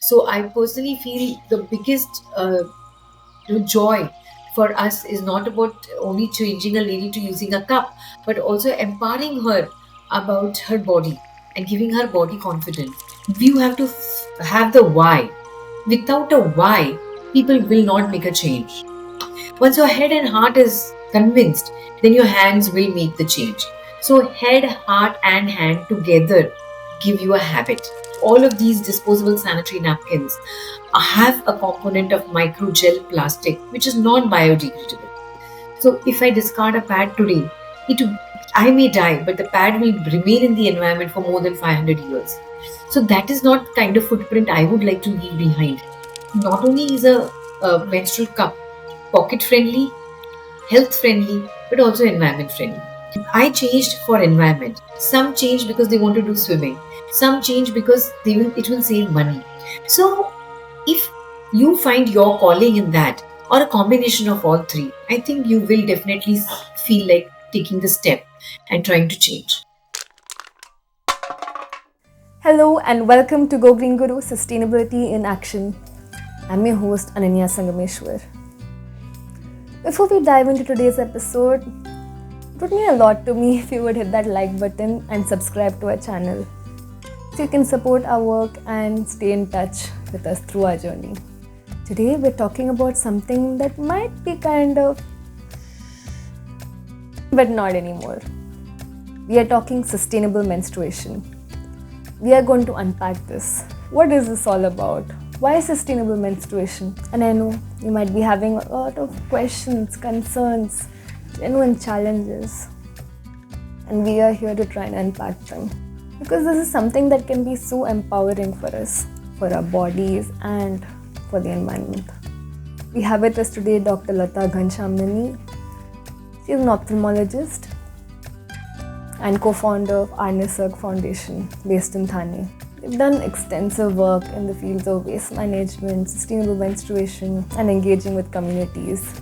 So I personally feel the biggest joy for us is not about only changing a lady to using a cup, but also empowering her about her body and giving her body confidence. You have to have the why. Without a why, people will not make a change. Once your head and heart is convinced, then your hands will make the change. So, head, heart, and hand together give you a habit. All of these disposable sanitary napkins have a component of microgel plastic, which is non biodegradable. So, if I discard a pad today, it I may die, but the pad will remain in the environment for more than 500 years. So, that is not the kind of footprint I would like to leave behind. Not only is a menstrual cup pocket friendly, health friendly, but also environment friendly. I changed for environment. Some change because they want to do swimming. Some change because it will save money. So if you find your calling in that or a combination of all three, I think you will definitely feel like taking the step and trying to change. Hello and welcome to GoGreenGuru Sustainability in Action. I'm your host Ananya Sangameshwar. Before we dive into today's episode, it would mean a lot to me if you would hit that like button and subscribe to our channel so you can support our work and stay in touch with us through our journey. Today we're talking about something that might be kind of, but not anymore. We are talking sustainable menstruation. We are going to unpack this. What is this all about? Why sustainable menstruation? And I know you might be having a lot of questions, concerns, genuine challenges. And we are here to try and unpack them. Because this is something that can be so empowering for us, for our bodies and for the environment. We have with us today Dr. Lata Ghanshamnani. She is an ophthalmologist and co-founder of RNisarg Foundation based in Thane. They've done extensive work in the fields of waste management, sustainable menstruation, and engaging with communities.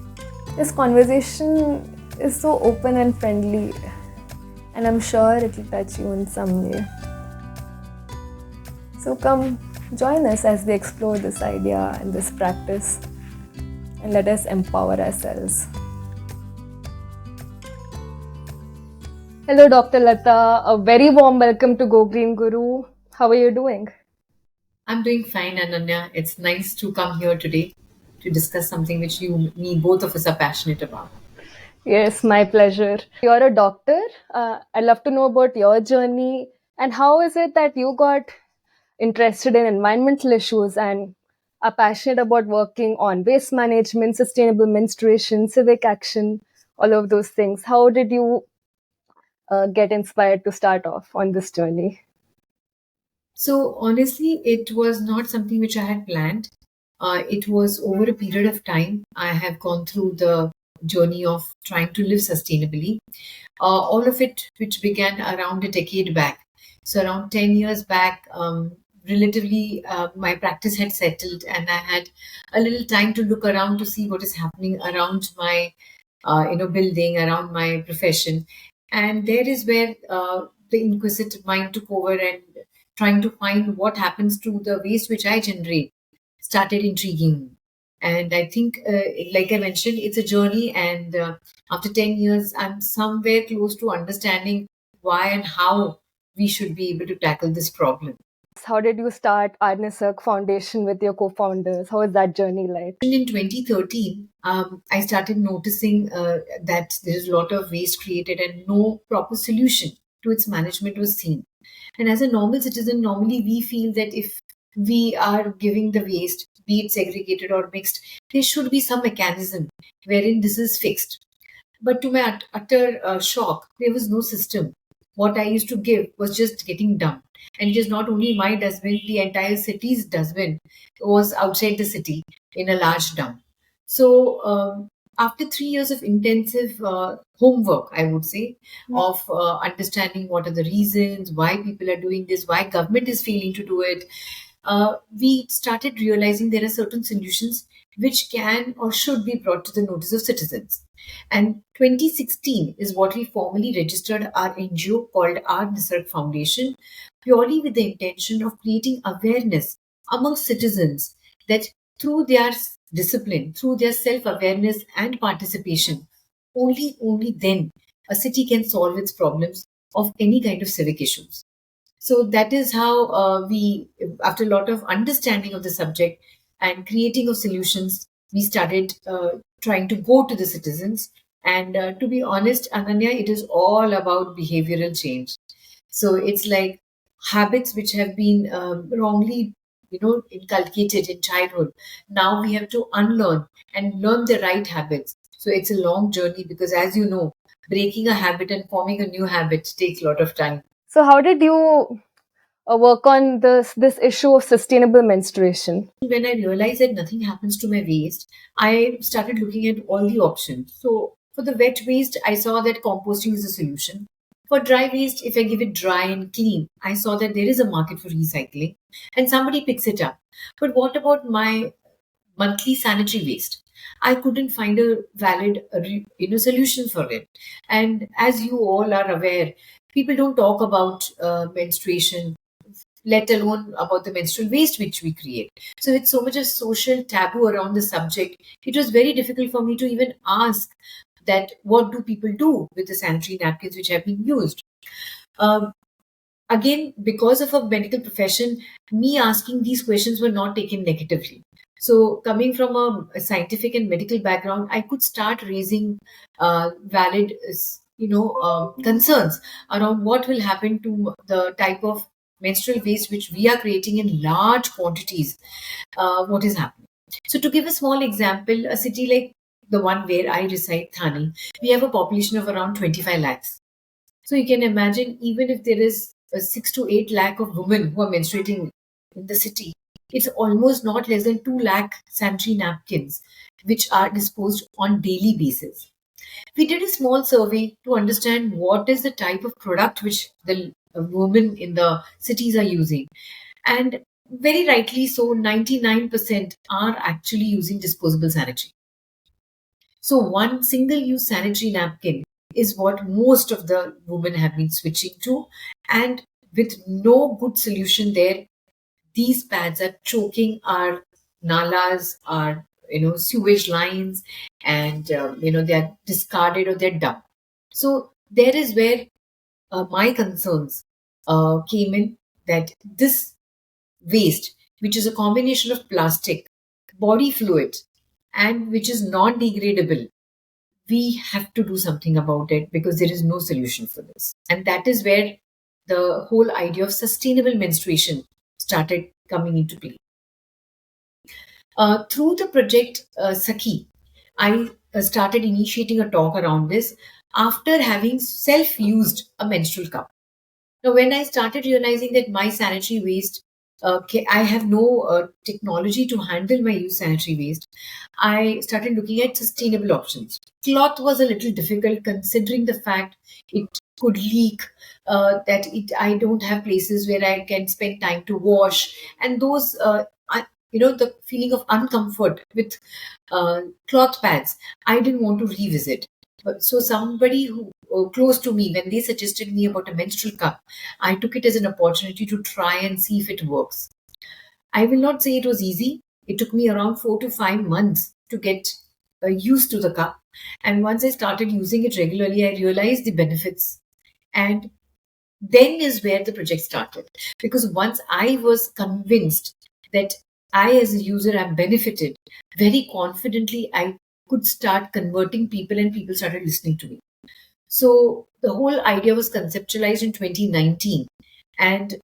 This conversation is so open and friendly, and I'm sure it will touch you in some way. So come join us as we explore this idea and this practice, and let us empower ourselves. Hello, Dr. Lata. A very warm welcome to Go Green Guru. How are you doing? I'm doing fine, Ananya. It's nice to come here today to discuss something which me, both of us are passionate about. Yes, my pleasure. You're a doctor. I'd love to know about your journey and how is it that you got interested in environmental issues and are passionate about working on waste management, sustainable menstruation, civic action, all of those things. How did you get inspired to start off on this journey? So honestly, it was not something which I had planned. It was over a period of time. I have gone through the journey of trying to live sustainably. All of it, which began around a decade back. So around 10 years back, relatively, my practice had settled and I had a little time to look around to see what is happening around my, building, around my profession. And there is where the inquisitive mind took over and trying to find what happens to the waste which I generate started intriguing me. And I think, like I mentioned, it's a journey. And after 10 years, I'm somewhere close to understanding why and how we should be able to tackle this problem. How did you start RNisarg Foundation with your co-founders? How was that journey like? In 2013, I started noticing that there's a lot of waste created and no proper solution to its management was seen. And as a normal citizen, normally we feel that if we are giving the waste, be it segregated or mixed, there should be some mechanism wherein this is fixed. But to my utter shock, there was no system. What I used to give was just getting dumped. And it is not only my dustbin, the entire city's dustbin was outside the city in a large dump. So, after 3 years of intensive homework, I would say, of understanding what are the reasons, why people are doing this, why government is failing to do it, we started realizing there are certain solutions which can or should be brought to the notice of citizens. And 2016 is what we formally registered our NGO called our Nisarg Foundation, purely with the intention of creating awareness among citizens that through their discipline, through their self awareness and participation, only then a city can solve its problems of any kind of civic issues. So that is how after a lot of understanding of the subject and creating of solutions, we started trying to go to the citizens. And to be honest, Ananya, it is all about behavioral change. So it's like habits which have been wrongly, inculcated in childhood. Now we have to unlearn and learn the right habits. So it's a long journey because, as you know, breaking a habit and forming a new habit takes a lot of time. So, how did you work on this issue of sustainable menstruation? When I realized that nothing happens to my waste, I started looking at all the options. So for the wet waste, I saw that composting is a solution. For dry waste, if I give it dry and clean, I saw that there is a market for recycling and somebody picks it up. But what about my monthly sanitary waste? I couldn't find a valid solution for it. And as you all are aware, people don't talk about menstruation, let alone about the menstrual waste which we create. So, with so much of social taboo around the subject, it was very difficult for me to even ask that what do people do with the sanitary napkins which have been used. Um, Again, because of a medical profession, me asking these questions were not taken negatively. So, coming from a scientific and medical background, I could start raising valid, concerns around what will happen to the type of menstrual waste which we are creating in large quantities. What is happening? So, to give a small example, a city like the one where I reside, Thane, we have a population of around 25 lakhs. So you can imagine, even if there is a 6 to 8 lakh of women who are menstruating in the city, it's almost not less than 2 lakh sanitary napkins which are disposed on daily basis. We did a small survey to understand what is the type of product which the women in the cities are using. And very rightly so, 99% are actually using disposable sanitary. So, one single use sanitary napkin is what most of the women have been switching to. And with no good solution there, these pads are choking our nalas, our sewage lines, and they are discarded or they're dumped. So there is where my concerns came in, that this waste, which is a combination of plastic, body fluid, and which is non-degradable, we have to do something about it because there is no solution for this. And that is where the whole idea of sustainable menstruation started coming into play. Through the project Sakhi, I started initiating a talk around this after having self used a menstrual cup. Now, when I started realizing that my sanitary waste, I have no technology to handle my used sanitary waste, I started looking at sustainable options. Cloth was a little difficult considering the fact it could leak, that I don't have places where I can spend time to wash, and those, the feeling of uncomfort with cloth pads, I didn't want to revisit. So somebody who close to me, when they suggested me about a menstrual cup, I took it as an opportunity to try and see if it works. I will not say it was easy. It took me around 4 to 5 months to get used to the cup. And once I started using it regularly, I realized the benefits. And then is where the project started. Because once I was convinced that I, as a user, am benefited, very confidently I could start converting people and people started listening to me. So the whole idea was conceptualized in 2019. And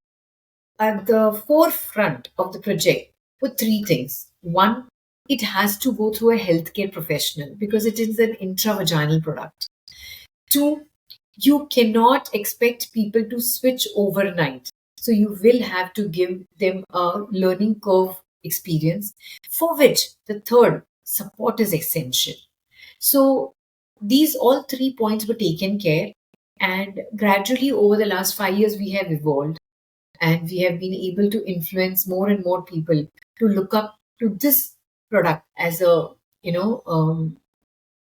at the forefront of the project were three things. One, it has to go through a healthcare professional because it is an intravaginal product. Two, you cannot expect people to switch overnight. So you will have to give them a learning curve experience, for which the third, support is essential. So these all 3 points were taken care, and gradually over the last 5 years we have evolved, and we have been able to influence more and more people to look up to this product as a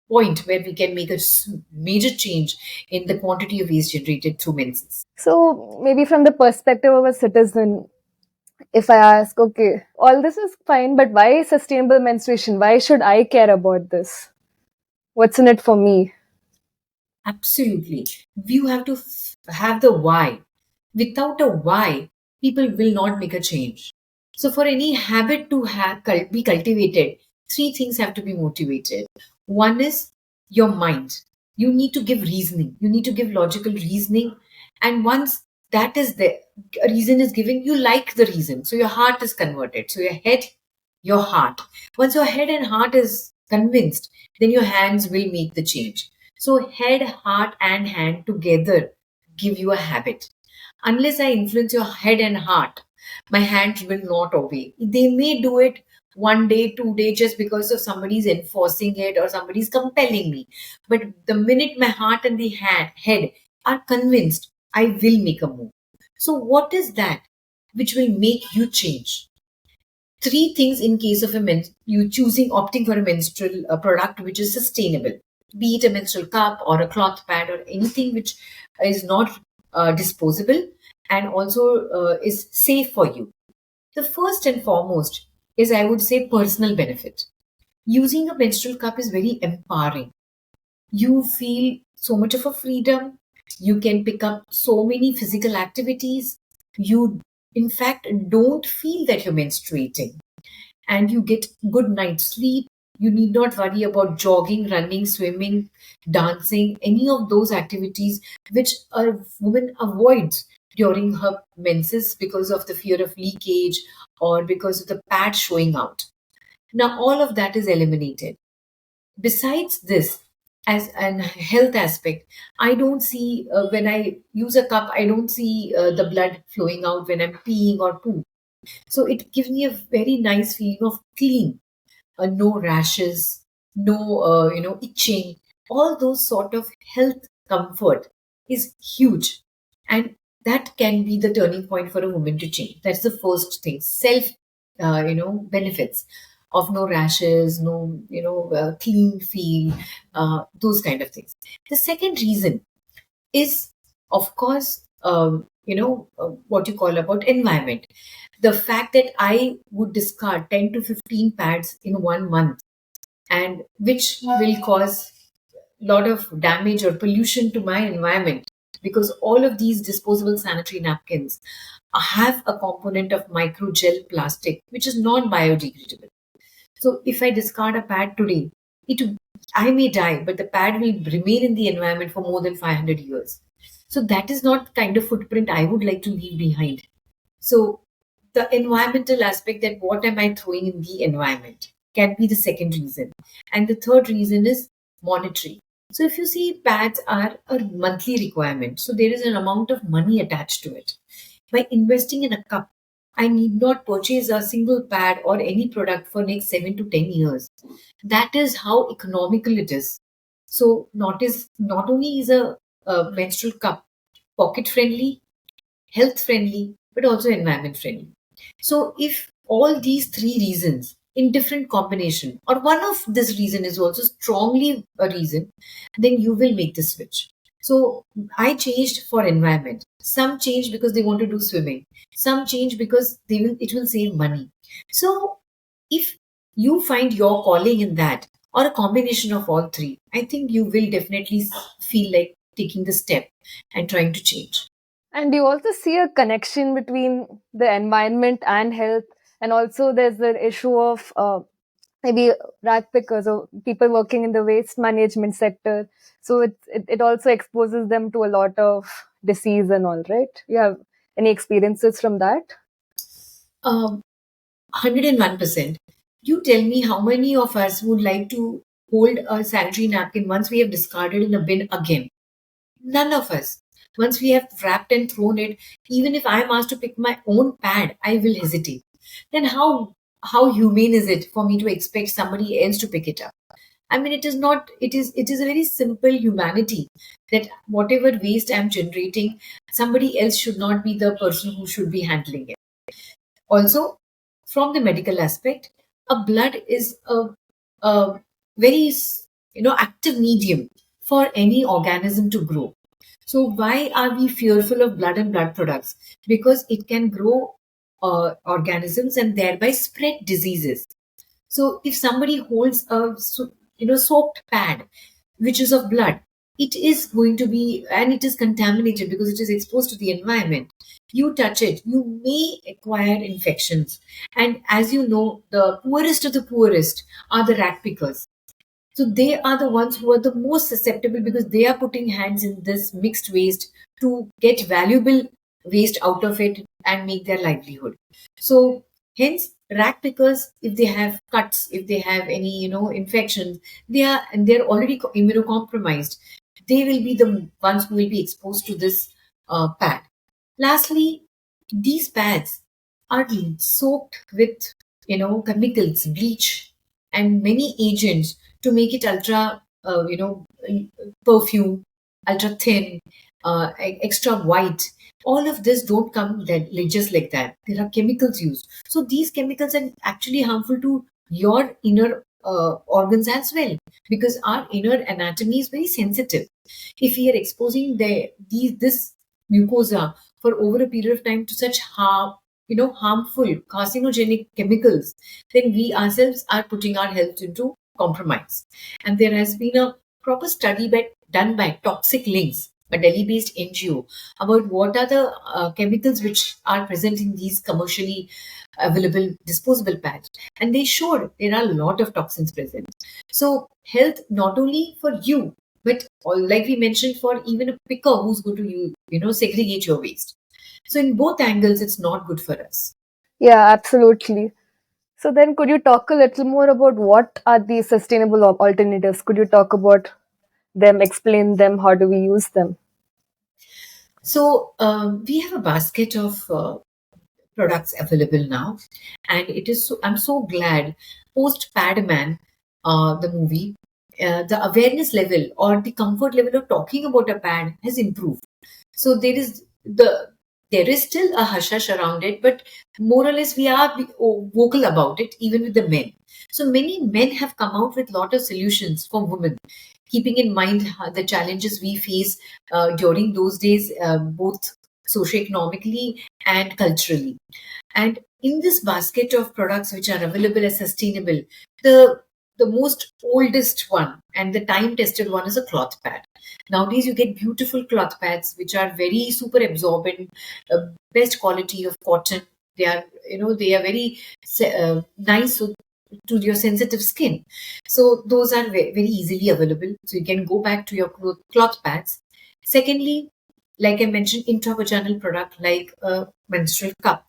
point where we can make a major change in the quantity of waste generated through menses. So, maybe from the perspective of a citizen, If I ask, okay, all this is fine, but why sustainable menstruation? Why should I care about this? What's in it for me? Absolutely. You have to have the why. Without a why, people will not make a change. So, for any habit to be cultivated, three things have to be motivated. One is your mind. You need to give reasoning. You need to give logical reasoning. And once that is the a reason is given, you like the reason. So, your heart is converted. So, your head, your heart. Once your head and heart is convinced, then your hands will make the change. So, head, heart, and hand together give you a habit. Unless I influence your head and heart, my hands will not obey. They may do it one day, 2 day, just because of somebody's enforcing it or somebody's compelling me. But the minute my heart and the head are convinced, I will make a move. So, what is that which will make you change? Three things in case of you choosing opting for a menstrual product which is sustainable, be it a menstrual cup or a cloth pad or anything which is not disposable and also is safe for you. The first and foremost is, I would say, personal benefit. Using a menstrual cup is very empowering. You feel so much of a freedom. You can pick up so many physical activities. You, in fact, don't feel that you're menstruating, and you get good night's sleep. You need not worry about jogging, running, swimming, dancing, any of those activities which a woman avoids during her menses because of the fear of leakage or because of the pad showing out. Now, all of that is eliminated. Besides this, as an health aspect, I don't see, when I use a cup, I don't see the blood flowing out when I'm peeing or poo. So it gives me a very nice feeling of clean, no rashes, no itching. All those sort of health comfort is huge, and that can be the turning point for a woman to change. That's the first thing. Self, benefits of no rashes, no clean feel, those kind of things. The second reason is, of course, what you call about environment. The fact that I would discard 10 to 15 pads in 1 month, and which will cause a lot of damage or pollution to my environment, because all of these disposable sanitary napkins have a component of microgel plastic which is non biodegradable. So if I discard a pad today, it I may die, but the pad will remain in the environment for more than 500 years. So that is not the kind of footprint I would like to leave behind. So the environmental aspect, that what am I throwing in the environment, can be the second reason. And the third reason is monetary. So if you see, pads are a monthly requirement. So there is an amount of money attached to it. By investing in a cup, I need not purchase a single pad or any product for next 7 to 10 years. That is how economical it is. So not only is a menstrual cup pocket friendly, health friendly, but also environment friendly. So if all these three reasons in different combination, or one of this reason is also strongly a reason, then you will make the switch. So I changed for environment. Some change because they want to do swimming. Some change because it will save money. So if you find your calling in that, or a combination of all three, I think you will definitely feel like taking the step and trying to change. And you also see a connection between the environment and health. And also, there's the issue of maybe rat pickers or people working in the waste management sector. So it also exposes them to a lot of disease and all, right? You have any experiences from that? 101%. You tell me how many of us would like to hold a sanitary napkin once we have discarded in a bin again? None of us. Once we have wrapped and thrown it, even if I am asked to pick my own pad, I will hesitate. Then how humane is it for me to expect somebody else to pick it up? I mean, it is not. It is a very simple humanity, that whatever waste I am generating, somebody else should not be the person who should be handling it. Also, from the medical aspect, a blood is a very active medium for any organism to grow. So why are we fearful of blood and blood products? Because it can grow organisms and thereby spread diseases. So if somebody holds a soaked pad, which is of blood, it is going to be, and it is contaminated because it is exposed to the environment. You touch it, you may acquire infections. And as you know, the poorest of the poorest are the rat pickers. So they are the ones who are the most susceptible because they are putting hands in this mixed waste to get valuable waste out of it and make their livelihood. So hence rat pickers, if they have cuts, if they have any infections, they're already immunocompromised. They will be the ones who will be exposed to this pad. Lastly, these pads are soaked with chemicals, bleach, and many agents to make it ultra, perfume, ultra thin, extra white. All of this don't come just like that. There are chemicals used. So these chemicals are actually harmful to your inner organs as well, because our inner anatomy is very sensitive. If we are exposing this mucosa for over a period of time to such harmful carcinogenic chemicals, then we ourselves are putting our health into compromise. And there has been a proper study done by Toxic Links, a Delhi-based NGO, about what are the chemicals which are present in these commercially available disposable pads. And they showed there are a lot of toxins present. So health not only for you, but like we mentioned, for even a picker who's going to segregate your waste. So in both angles, it's not good for us. Yeah, absolutely. So then could you talk a little more about what are these sustainable alternatives? Could you talk about them, explain them, how do we use them? So we have a basket of products available now, and it is I'm so glad post Padman, the movie, the awareness level or the comfort level of talking about a pad has improved. So there is still a hush hush around it, but more or less we are vocal about it, even with the men. So many men have come out with lot of solutions for women, keeping in mind the challenges we face during those days, both socioeconomically and culturally. And in this basket of products which are available as sustainable, the the most oldest one and the time tested one is a cloth pad. Nowadays, you get beautiful cloth pads which are very super absorbent, best quality of cotton. They are they are very nice to your sensitive skin. So those are very easily available. So you can go back to your cloth pads. Secondly, like I mentioned, intravaginal product like a menstrual cup,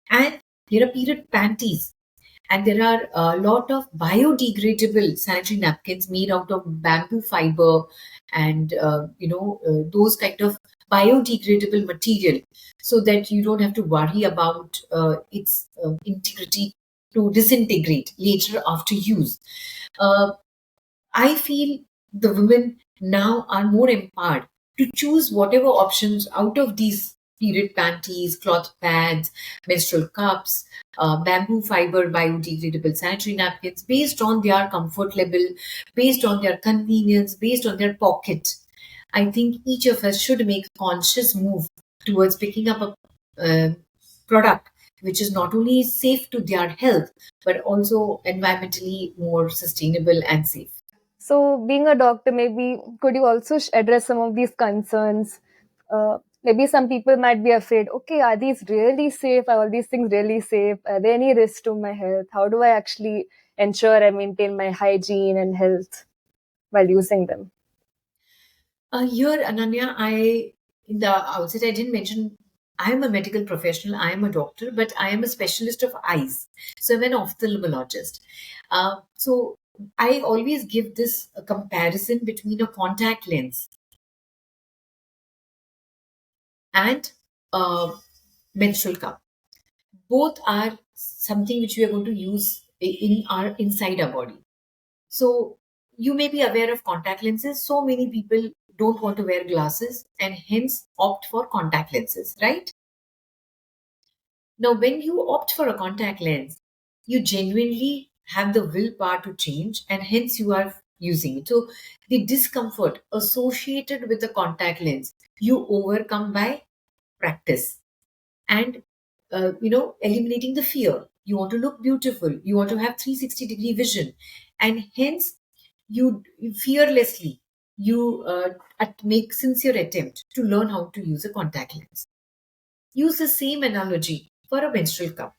and there are period panties, and there are a lot of biodegradable sanitary napkins made out of bamboo fiber and those kind of biodegradable material, so that you don't have to worry about its integrity to disintegrate later after use. uh, I feel the women now are more empowered to choose whatever options out of these period panties, cloth pads, menstrual cups, bamboo fiber biodegradable sanitary napkins, based on their comfort level, based on their convenience, based on their pocket. I think each of us should make a conscious move towards picking up a product which is not only safe to their health but also environmentally more sustainable and safe. So, being a doctor, maybe could you also address some of these concerns? Maybe some people might be afraid, okay, are these really safe? Are all these things really safe? Are there any risk to my health? How do I actually ensure I maintain my hygiene and health while using them? Here, Ananya, in the outset, I didn't mention I am a medical professional, I am a doctor, but I am a specialist of eyes. So I'm an ophthalmologist. So I always give this a comparison between a contact lens and a menstrual cup. Both are something which we are going to use in our inside our body. So you may be aware of contact lenses. So many people don't want to wear glasses and hence opt for contact lenses, right? Now, when you opt for a contact lens, you genuinely have the willpower to change and hence you are using it. So the discomfort associated with the contact lens, you overcome by practice. And eliminating the fear. You want to look beautiful. You want to have 360-degree vision. And hence, you fearlessly, you make sincere attempt to learn how to use a contact lens. Use the same analogy for a menstrual cup.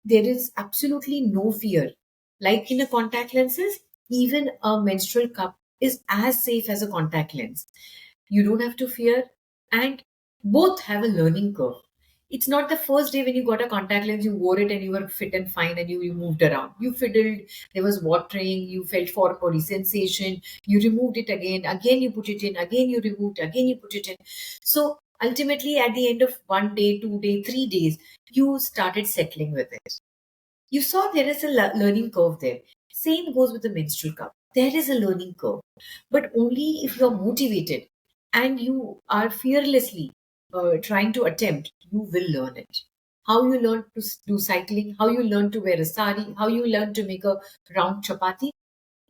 There is absolutely no fear. Like in a contact lenses, even a menstrual cup is as safe as a contact lens. You don't have to fear, and both have a learning curve. It's not the first day when you got a contact lens, you wore it and you were fit and fine and you moved around. You fiddled, there was watering, you felt foreign body sensation, you removed it again you put it in, again you removed, again you put it in. So ultimately, at the end of 1 day, 2 day, 3 days, you started settling with it. You saw there is a learning curve there. Same goes with the menstrual cup. There is a learning curve, but only if you are motivated and you are fearlessly trying to attempt, you will learn it. How you learn to do cycling, how you learn to wear a sari, how you learn to make a round chapati,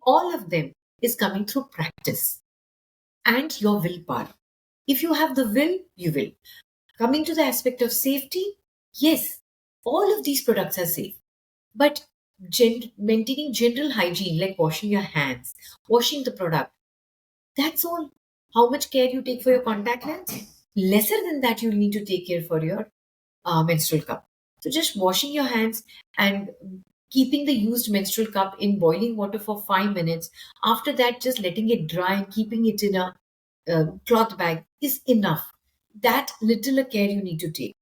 all of them is coming through practice and your willpower. If you have the will, you will. Coming to the aspect of safety, yes, all of these products are safe. But maintaining general hygiene, like washing your hands, washing the product, that's all. How much care you take for your contact lens? Lesser than that, you need to take care for your menstrual cup. So just washing your hands and keeping the used menstrual cup in boiling water for 5 minutes. After that, just letting it dry and keeping it in a cloth bag is enough. That little a care you need to take.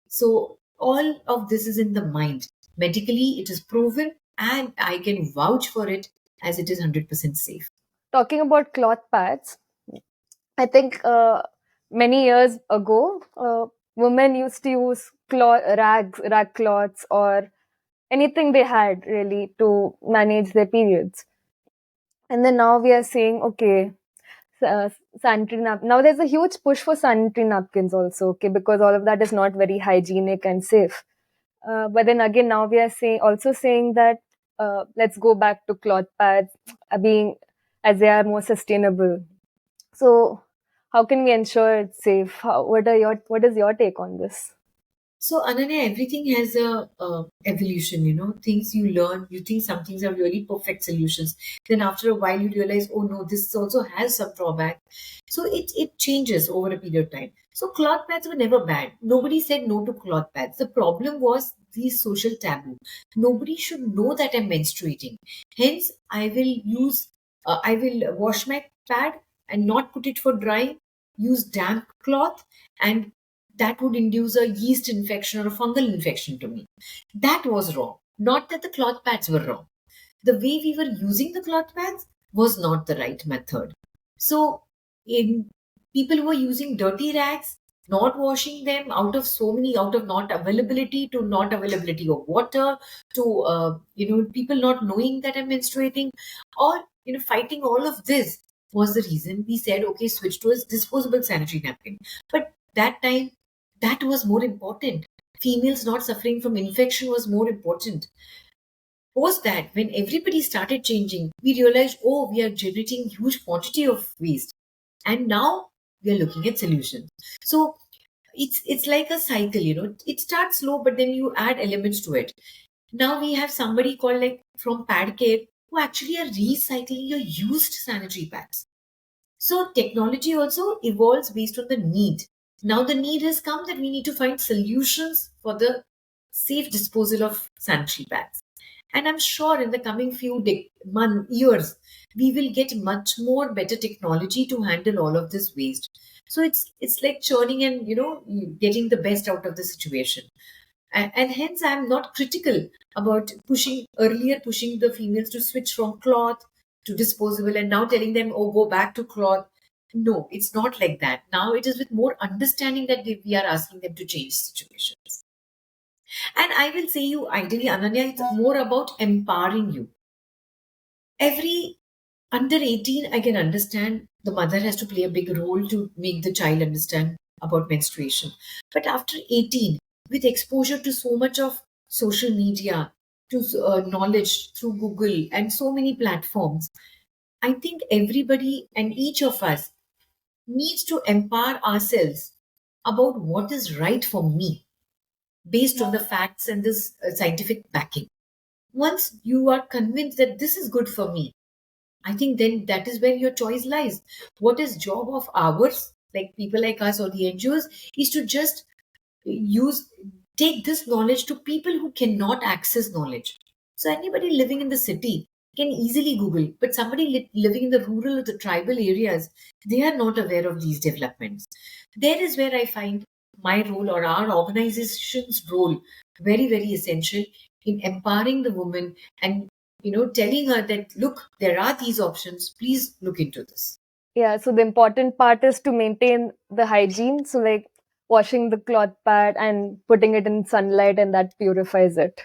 So all of this is in the mind. Medically, it is proven, and I can vouch for it as it is 100% safe. Talking about cloth pads, I think many years ago, women used to use rag cloths, or anything they had really to manage their periods. And then now we are saying, okay, sanitary now there's a huge push for sanitary napkins also, okay, because all of that is not very hygienic and safe. But then again, now we are saying that let's go back to cloth pads, being as they are more sustainable. So, how can we ensure it's safe? What is your take on this? So, Ananya, everything has a evolution. Things you learn. You think some things are really perfect solutions. Then after a while, you realize, oh no, this also has some drawback. So it changes over a period of time. So cloth pads were never bad. Nobody said no to cloth pads. The problem was the social taboo. Nobody should know that I'm menstruating. Hence, I will wash my pad and not put it for drying. Use damp cloth, and that would induce a yeast infection or a fungal infection to me. That was wrong. Not that the cloth pads were wrong. The way we were using the cloth pads was not the right method. So, in people who were using dirty rags, not washing them out of not availability to not availability of water, to people not knowing that I'm menstruating, or fighting all of this was the reason we said, okay, switch to a disposable sanitary napkin. But that time, that was more important. Females not suffering from infection was more important. Post that, when everybody started changing, we realized, oh, we are generating huge quantity of waste, and now we are looking at solutions. So it's like a cycle. It starts slow, but then you add elements to it. Now we have somebody called, like, from Pad Care, who actually are recycling your used sanitary pads. So technology also evolves based on the need. Now the need has come that we need to find solutions for the safe disposal of sanitary pads. And I'm sure in the coming few years, we will get much more better technology to handle all of this waste. So it's like churning and getting the best out of the situation. And hence I'm not critical about pushing the females to switch from cloth to disposable, and now telling them, oh, go back to cloth. No, it's not like that. Now it is with more understanding that we are asking them to change situations. And I will say you, ideally, Ananya, it's more about empowering you. Every under 18, I can understand the mother has to play a big role to make the child understand about menstruation. But after 18, with exposure to so much of social media, to knowledge through Google and so many platforms, I think everybody and each of us needs to empower ourselves about what is right for me. based on the facts and this scientific backing. Once you are convinced that this is good for me, I think then that is where your choice lies. What is job of ours, like people like us or the NGOs, is to just use take this knowledge to people who cannot access knowledge. So anybody living in the city can easily Google, but somebody living in the rural or the tribal areas, they are not aware of these developments. There is where I find my role or our organization's role very, very essential in empowering the woman and telling her that look, there are these options, please look into this. Yeah, so the important part is to maintain the hygiene. So, like washing the cloth pad and putting it in sunlight, and that purifies it.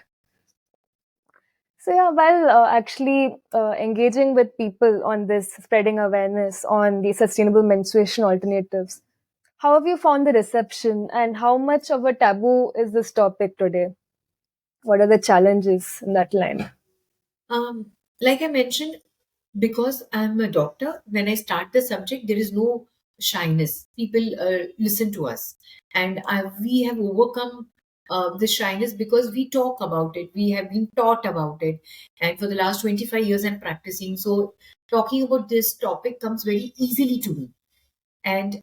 So, yeah, while actually engaging with people on this, spreading awareness on the sustainable menstruation alternatives, how have you found the reception and how much of a taboo is this topic today? What are the challenges in that line? Um, like I mentioned, because I'm a doctor, when I start the subject, there is no shyness. People listen to us, and we have overcome the shyness because we talk about it. We have been taught about it, and for the last 25 years, I'm practicing. So, talking about this topic comes very easily to me and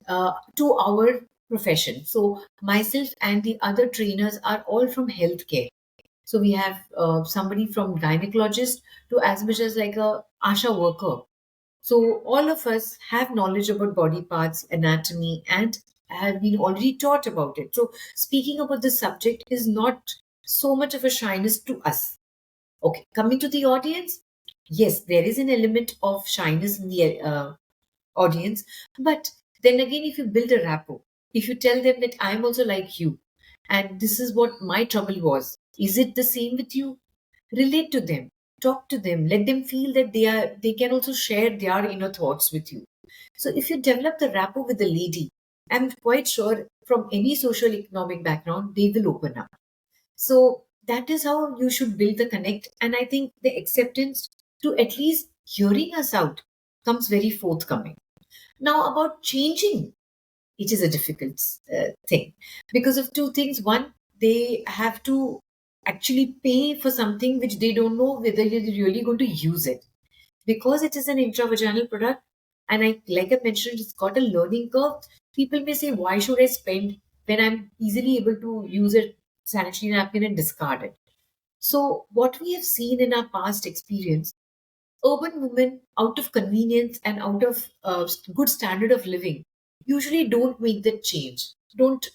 to our profession. So, myself and the other trainers are all from healthcare. So we have somebody from gynecologist to as much as like a ASHA worker. So all of us have knowledge about body parts, anatomy, and have been already taught about it. So speaking about the subject is not so much of a shyness to us. Okay, coming to the audience, yes, there is an element of shyness in the audience, but then again, if you build a rapport, if you tell them that I'm also like you, and this is what my trouble was, is it the same with you? Relate to them, talk to them, let them feel that they can also share their inner thoughts with you. So if you develop the rapport with the lady, I'm quite sure from any social economic background they will open up. So that is how you should build the connect, and I think the acceptance to at least hearing us out comes very forthcoming. Now, about changing, it is a difficult thing because of two things. One, they have to actually pay for something which they don't know whether you're really going to use it. Because it is an intravaginal product, and like I mentioned, it's got a learning curve. People may say, why should I spend when I'm easily able to use a sanitary napkin and discard it? So, what we have seen in our past experience, urban women out of convenience and out of good standard of living usually don't make that change, don't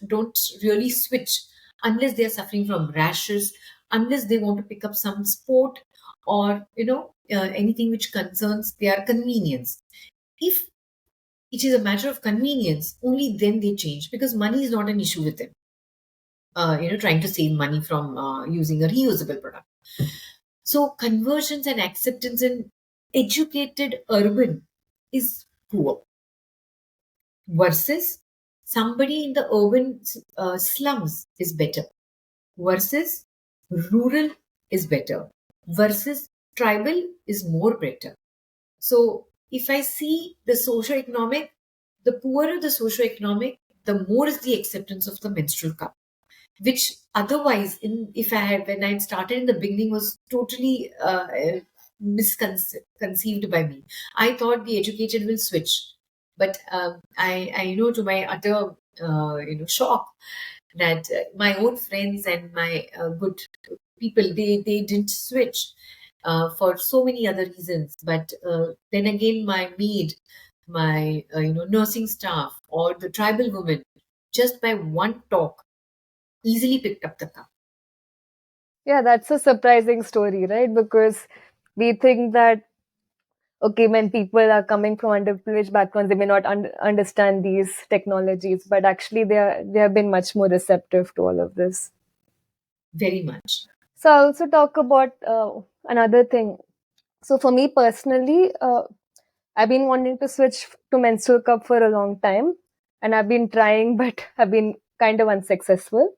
really switch unless they are suffering from rashes, unless they want to pick up some sport or anything which concerns their convenience. If it is a matter of convenience, only then they change because money is not an issue with them, trying to save money from using a reusable product. So conversions and acceptance in educated urban is poor versus somebody in the urban slums is better versus rural is better versus tribal is more better. So if I see the socio-economic, the poorer the socio-economic, the more is the acceptance of the menstrual cup, which otherwise in if I had when I started in the beginning was totally misconceived by me. I thought the educated will switch, but I know to my utter shock that my own friends and my good people, they didn't switch for so many other reasons. But then again, my maid, my nursing staff, or the tribal woman, just by one talk easily picked up the cup. Yeah, that's a surprising story, right? Because we think that, okay, when people are coming from underprivileged backgrounds, they may not understand these technologies, but actually they have been much more receptive to all of this. Very much. So I also talk about another thing. So for me personally, I've been wanting to switch to menstrual cup for a long time, and I've been trying, but I've been kind of unsuccessful.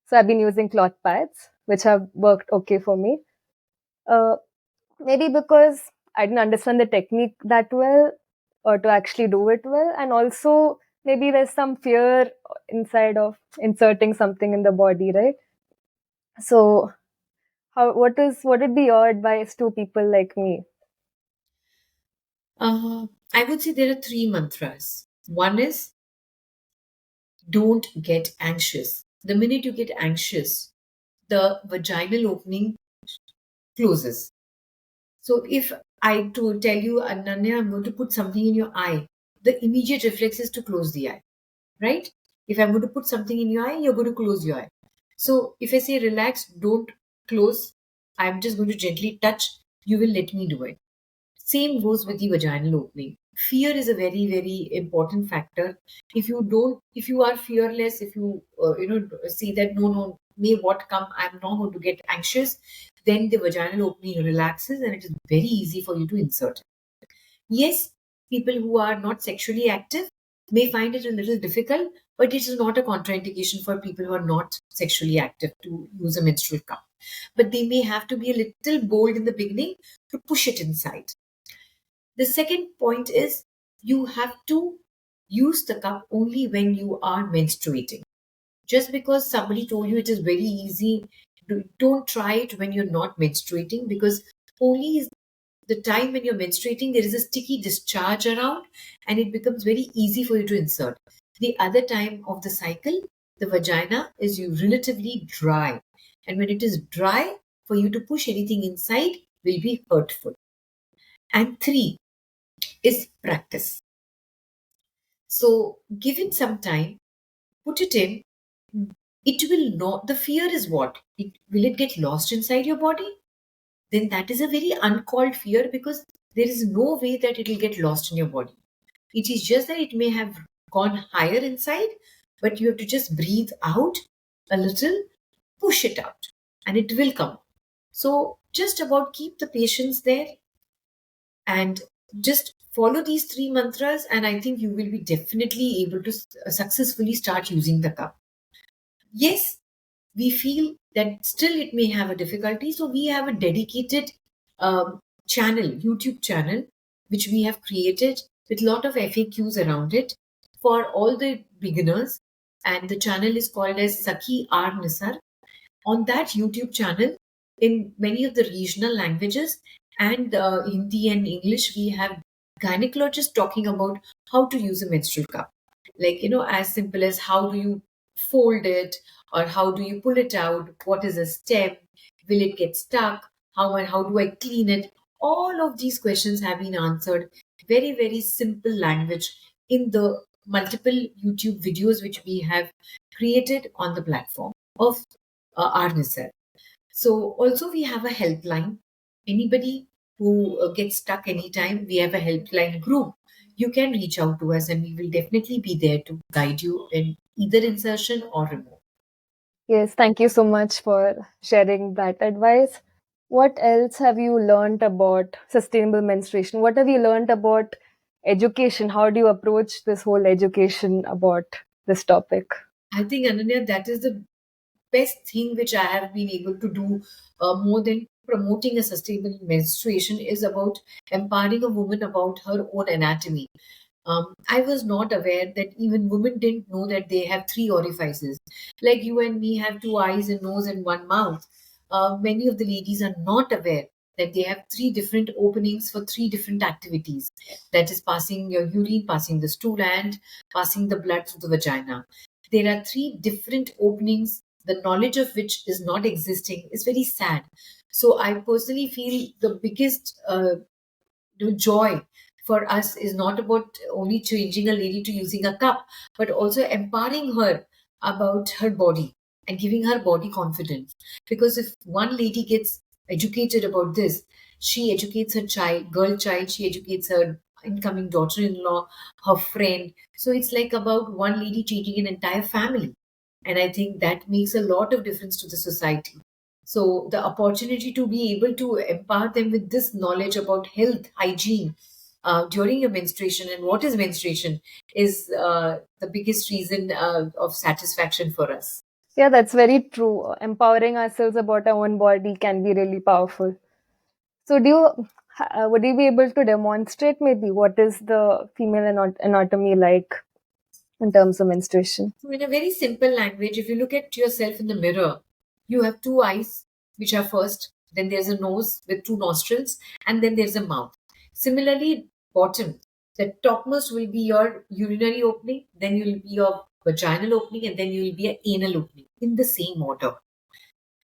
So I've been using cloth pads, which have worked okay for me. Uh, Maybe because I didn't understand the technique that well, or to actually do it well, and also maybe there's some fear inside of inserting something in the body, right? So, what would be your advice to people like me? I would say there are three mantras. One is don't get anxious. The minute you get anxious, the vaginal opening closes. So if I to tell you, Ananya, I'm going to put something in your eye, the immediate reflex is to close the eye, right? If I'm going to put something in your eye, you're going to close your eye. So if I say relax, don't close, I'm just going to gently touch, you will let me do it. Same goes with the vaginal opening. Fear is a very, very important factor. If you are fearless, if you, see that no, no, may what come, I'm not going to get anxious, then the vaginal opening relaxes and it is very easy for you to insert. Yes, people who are not sexually active may find it a little difficult, but it is not a contraindication for people who are not sexually active to use a menstrual cup. But they may have to be a little bold in the beginning to push it inside. The second point is you have to use the cup only when you are menstruating. Just because somebody told you it is very easy, don't try it when you're not menstruating, because only the time when you're menstruating, there is a sticky discharge around and it becomes very easy for you to insert. The other time of the cycle, the vagina is relatively dry. And when it is dry, for you to push anything inside will be hurtful. And three is practice. So, given some time, put it in. It will not, the fear is what? Will it get lost inside your body? Then that is a very uncalled fear, because there is no way that it will get lost in your body. It is just that it may have gone higher inside, but you have to just breathe out a little, push it out, and it will come. So, just about keep the patience there and just follow these three mantras, and I think you will be definitely able to successfully start using the cup. Yes, we feel that still it may have a difficulty, so we have a dedicated channel, YouTube channel, which we have created with lot of FAQs around it for all the beginners, and the channel is called as Sakhi RNisarg. On that YouTube channel, in many of the regional languages and Hindi and English, we have gynecologists talking about how to use a menstrual cup. Like, as simple as how do you fold it, or how do you pull it out? What is a step? Will it get stuck? How do I clean it? All of these questions have been answered very, very simple language in the multiple YouTube videos which we have created on the platform of RNisarg. So also we have a helpline. Anybody who gets stuck anytime, we have a helpline group. You can reach out to us and we will definitely be there to guide you in either insertion or remove. Yes, thank you so much for sharing that advice. What else have you learned about sustainable menstruation? What have you learned about education? How do you approach this whole education about this topic? I think, Ananya, that is the best thing which I have been able to do, more than promoting a sustainable menstruation, is about empowering a woman about her own anatomy. I was not aware that even women didn't know that they have three orifices. Like you and me have two eyes, and nose, and one mouth. Many of the ladies are not aware that they have three different openings for three different activities. That is passing your urine, passing the stool, and passing the blood through the vagina. There are three different openings, the knowledge of which is not existing is very sad. So I personally feel the biggest joy for us is not about only changing a lady to using a cup, but also empowering her about her body and giving her body confidence. Because if one lady gets educated about this, she educates her child, girl child, she educates her incoming daughter in law, her friend. So it's like about one lady changing an entire family. And I think that makes a lot of difference to the society. So the opportunity to be able to empower them with this knowledge about health, hygiene during your menstruation and what is menstruation is the biggest reason of satisfaction for us. Yeah, that's very true. Empowering ourselves about our own body can be really powerful. So, would you be able to demonstrate maybe what is the female anatomy like in terms of menstruation? So in a very simple language, if you look at yourself in the mirror, You have two eyes, which are first, then there's a nose with two nostrils, and then there's a mouth. Similarly, bottom, the topmost will be your urinary opening, then you will be your vaginal opening, and then you will be an anal opening in the same order.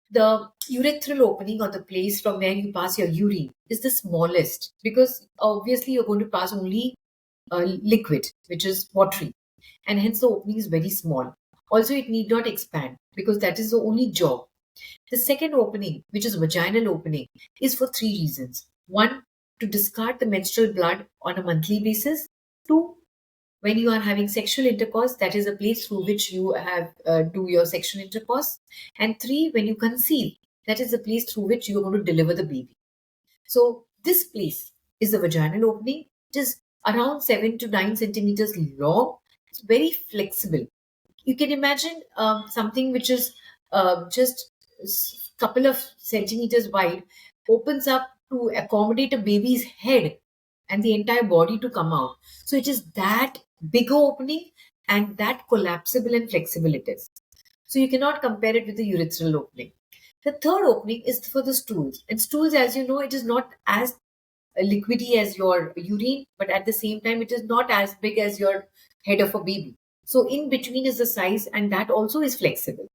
The urethral opening, or the place from where you pass your urine, is the smallest because obviously you're going to pass only liquid, which is watery, and hence the opening is very small. Also, it need not expand because that is the only job. The second opening, which is vaginal opening, is for three reasons. One, to discard the menstrual blood on a monthly basis. Two, when you are having sexual intercourse, that is a place through which you have do your sexual intercourse. And three, when you conceive, that is the place through which you are going to deliver the baby. So this place is the vaginal opening. It is around 7 to 9 centimeters long. It's very flexible. You can imagine something which is just couple of centimeters wide opens up to accommodate a baby's head and the entire body to come out. So it is that bigger opening and that collapsible and flexible it is. So you cannot compare it with the urethral opening. The third opening is for the stools. And stools, as you know, it is not as liquidy as your urine, but at the same time, it is not as big as your head of a baby. So in between is the size, and that also is flexible.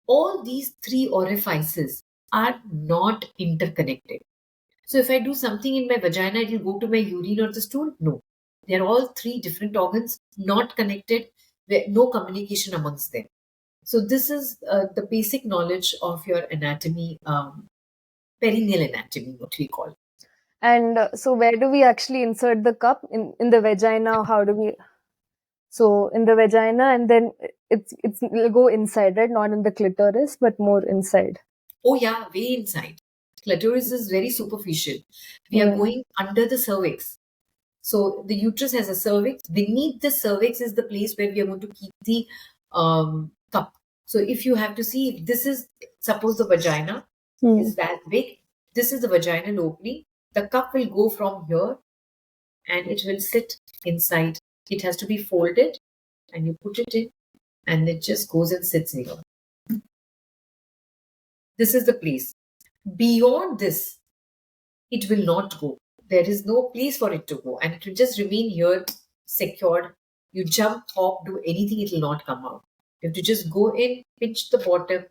All these three orifices are not interconnected. So if I do something in my vagina, it will go to my urine or the stool? No. They're all three different organs, not connected, no communication amongst them. So this is the basic knowledge of your anatomy, perineal anatomy, what we call. And so, where do we actually insert the cup in the vagina? How do we? So in the vagina, and then it'll go inside, right? Not in the clitoris, but more inside. Oh yeah, way inside. Clitoris is very superficial. We are Yeah. going under the cervix. So the uterus has a cervix. Beneath the cervix is the place where we are going to keep the cup. So if you have to see, if this is, suppose the vagina Hmm. is that big, this is the vaginal opening. The cup will go from here and it will sit inside. It has to be folded and you put it in and it just goes and sits here. This is the place. Beyond this, it will not go. There is no place for it to go, and it will just remain here secured. You jump, hop, do anything, it will not come out. You have to just go in, pinch the bottom,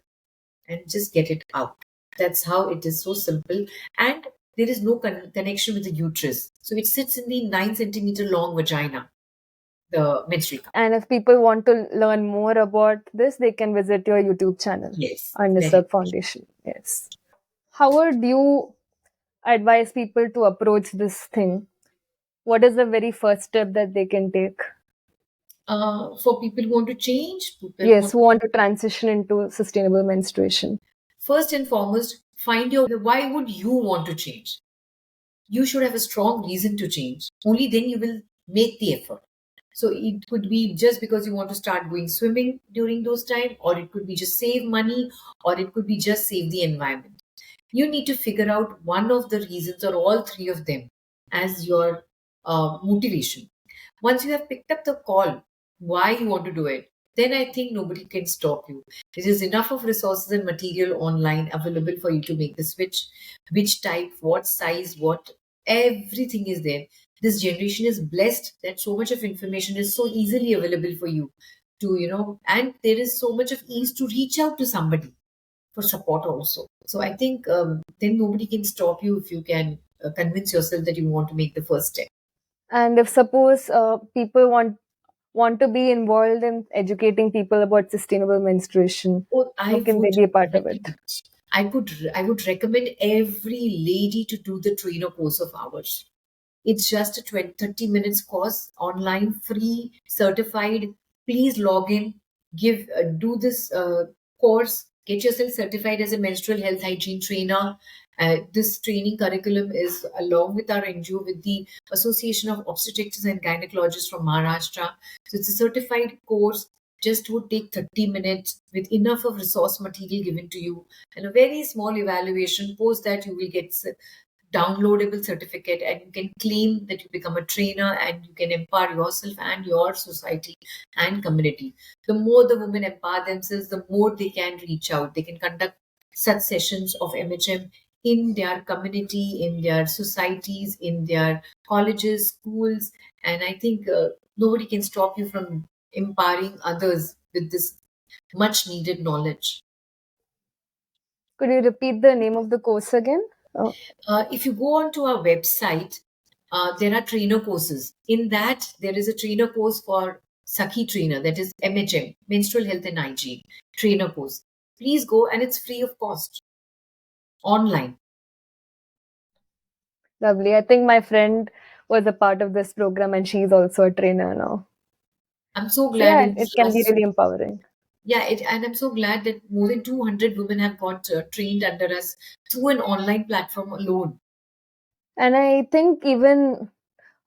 and just get it out. That's how it is, so simple. And there is no connection with the uterus. So it sits in the 9 centimeter long vagina, the menstrual cup. And if people want to learn more about this, they can visit your YouTube channel, Yes, very. RNisarg Foundation. Yes. How would you advise people to approach this thing? What is the very first step that they can take? For people who want to change, people who Yes, want who want to transition into sustainable menstruation. first and foremost, find your why would you want to change? You should have a strong reason to change. Only then you will make the effort. So it could be just because you want to start going swimming during those time, or it could be just save money, or it could be just save the environment. You need to figure out one of the reasons or all three of them as your motivation. Once you have picked up the call, why you want to do it, then I think nobody can stop you. There is enough of resources and material online available for you to make the switch. Which type, what size, what, everything is there. This generation is blessed that so much of information is so easily available for you to, and there is so much of ease to reach out to somebody for support also. So I think then nobody can stop you if you can convince yourself that you want to make the first step. And if suppose people want to be involved in educating people about sustainable menstruation, Oh, how I can they would be a part of very it? much. I would recommend every lady to do the trainer course of ours. It's just a 20, 30 minutes course, online, free, certified. Please log in, do this course, get yourself certified as a menstrual health hygiene trainer. This training curriculum is along with our NGO, with the Association of Obstetricians and Gynecologists from Maharashtra. So it's a certified course, just would take 30 minutes with enough of resource material given to you and a very small evaluation. Post that, you will get downloadable certificate, and you can claim that you become a trainer and you can empower yourself and your society and community. The more the women empower themselves, the more they can reach out. They can conduct such sessions of MHM in their community, in their societies, in their colleges, schools, and I think nobody can stop you from empowering others with this much needed knowledge. Could you repeat the name of the course again? Oh, If you go onto our website, there are trainer courses. In that, there is a trainer course for Sakhi trainer, that is MHM, Menstrual Health and Hygiene trainer course. Please go, and it's free of cost online. lovely. I think my friend was a part of this program and she's also a trainer now. I'm so So glad yeah, in it this can be last, really empowering. yeah, and I'm so glad that more than 200 women have got trained under us through an online platform alone. And I think even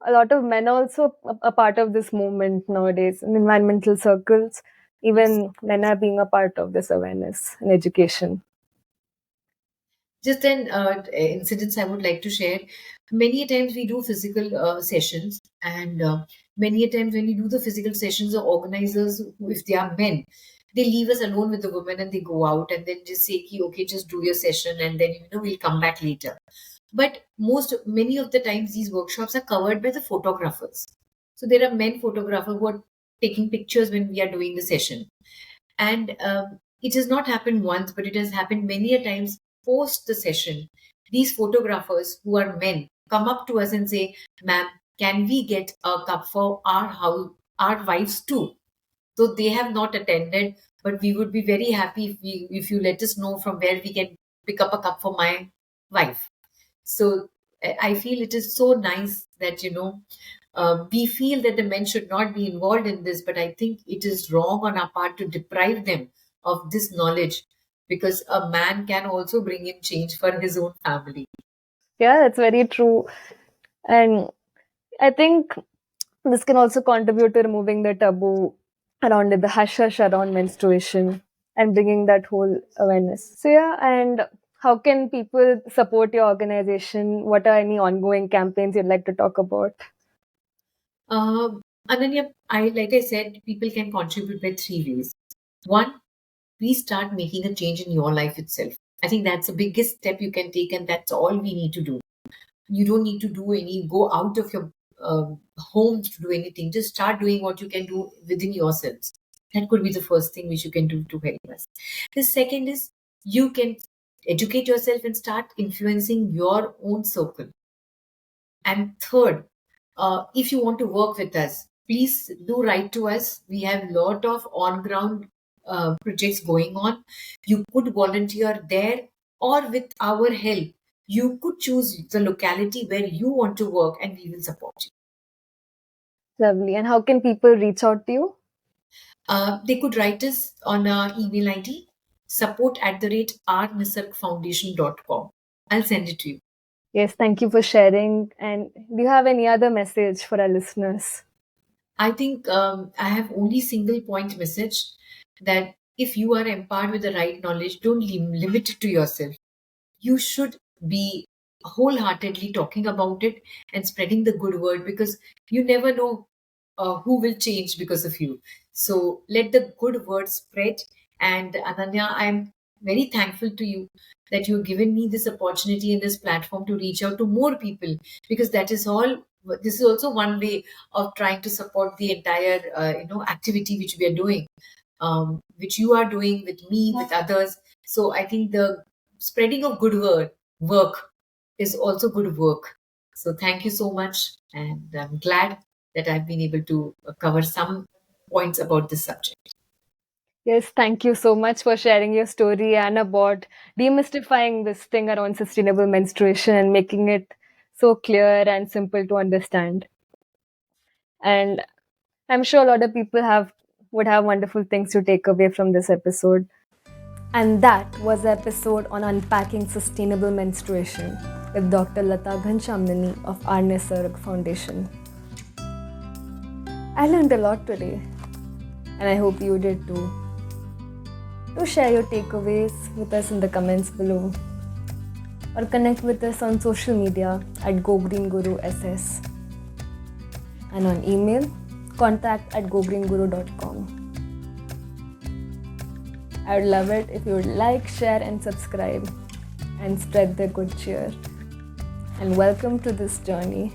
a lot of men are also a part of this movement nowadays in environmental circles. Yes. Even men are being a part of this awareness and education. Just an incidents I would like to share. Many a times we do physical sessions, and many a times when we do the physical sessions, the organizers, if they are men, they leave us alone with the women and they go out and then just say, "Ki, okay, just do your session, and then we'll come back later." But many of the times these workshops are covered by the photographers. So there are men photographers who are taking pictures when we are doing the session, and it has not happened once, but it has happened many a times post the session. These photographers who are men come up to us and say, "Ma'am, can we get a cup for our house, our wives too?" So they have not attended, but we would be very happy if you let us know from where we can pick up a cup for my wife. So I feel it is so nice that we feel that the men should not be involved in this, but I think it is wrong on our part to deprive them of this knowledge, because a man can also bring in change for his own family. Yeah, that's very true. And I think this can also contribute to removing the taboo around it, the hush hush around menstruation and bringing that whole awareness. So, yeah, and how can people support your organization? What are any ongoing campaigns you'd like to talk about? Ananya, like I said, people can contribute by three ways. One, we start making a change in your life itself. I think that's the biggest step you can take, and that's all we need to do. You don't need to go out of your homes to do anything. Just start doing what you can do within yourselves. That could be the first thing which you can do to help us. The second is, you can educate yourself and start influencing your own circle. And third, if you want to work with us, please do write to us. We have a lot of on ground projects going on. You could volunteer there, or with our help, you could choose the locality where you want to work and we will support you. Lovely. And how can people reach out to you? They could write us on our email ID, support@RNisargFoundation.com. I'll send it to you. Yes, thank you for sharing. And do you have any other message for our listeners? I think I have only single point message, that if you are empowered with the right knowledge, don't limit it to yourself. You should be wholeheartedly talking about it and spreading the good word, because you never know who will change because of you. So let the good word spread. And Ananya, I'm very thankful to you that you've given me this opportunity and this platform to reach out to more people, because that is all. This is also one way of trying to support the entire activity which we are doing, which you are doing with me, with others. So I think the spreading of good word work is also good work. So thank you so much, and I'm glad that I've been able to cover some points about this subject. Yes, thank you so much for sharing your story and about demystifying this thing around sustainable menstruation and making it so clear and simple to understand. And I'm sure a lot of people have would have wonderful things to take away from this episode. And that was the episode on unpacking sustainable menstruation with Dr. Lata Ghanshamnani of RNisarg Foundation. I learned a lot today, and I hope you did too. Do share your takeaways with us in the comments below. or connect with us on social media at GoGreenGuruSS and on email contact@gogreenguru.com. I would love it if you would like, share and subscribe and spread the good cheer. And welcome to this journey.